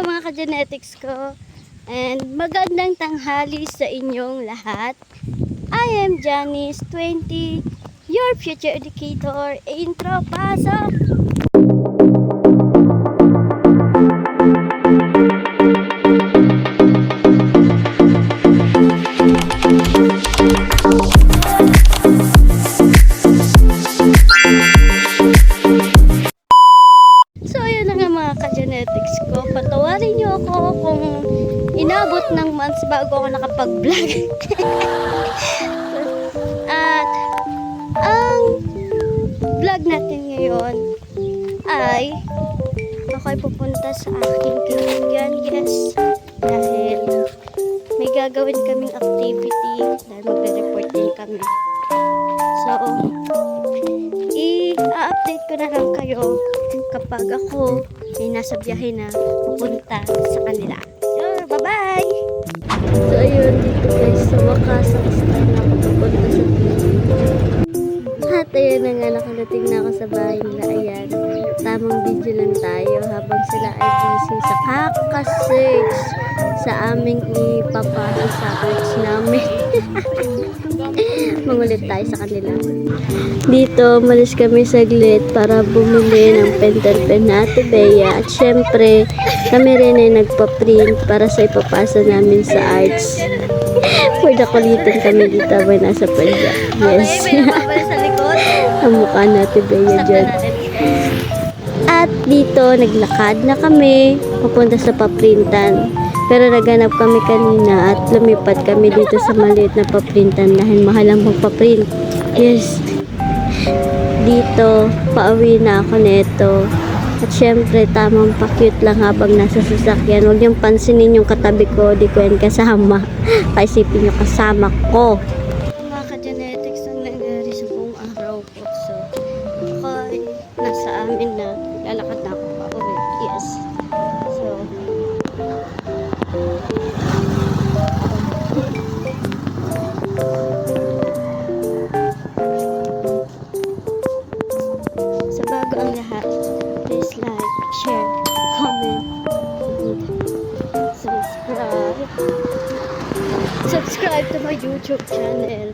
mga ka-genetics ko, and magandang tanghali sa inyong lahat. I am Janice 20, your future educator. Intro, pasok! Ka-genetics ko, patawarin nyo ako kung inabot ng months bago ako nakapag-vlog. At ang vlog natin ngayon ay ako ay pupunta sa aking kaibigan, yes, dahil may gagawin kaming activity dahil magre-report din kami. So i-update ko na lang kayo kapag ako ay nasa biyahe na pupunta sa kanila. So, bye-bye! So, ayun, dito guys, sa wakas, nakasakay na ako pupunta sa biyahe. At ayun na nga, nakarating na ako sa bahay nila. Ayan, tamang video lang tayo habang sila ay busy sa kakasearch sa aming ipapasa sa search namin. Mangulit tayo sa kanila. Dito, malis kami saglit para bumili ng pentel pen na Ate Bea. At syempre, kami rin ay nagpa-print para sa ipapasa namin sa arts. Pwede kulitin kami dito ba nasa pwede. Yes. Ang mukha na Ate Bea dyan. At dito, naglakad na kami papunta sa paprintan. Pero naganap kami kanina at lumipat kami dito sa maliit na paprintan dahil mahal ang magpaprint. Yes. Dito, pauwi na ako neto. At syempre, tamang pa-cute lang habang nasa sasakyan. Huwag niyong pansinin yung katabi ko, di ko yan kasama. Paisipin niyo kasama ko. Mga ka-genetics ang nangyari sa buong araw ko. So, ako ay nasa amin na. Lalakad na ako pa uwi. Yes. So, sa bago ang lahat, please like, share, comment, and subscribe to my YouTube channel.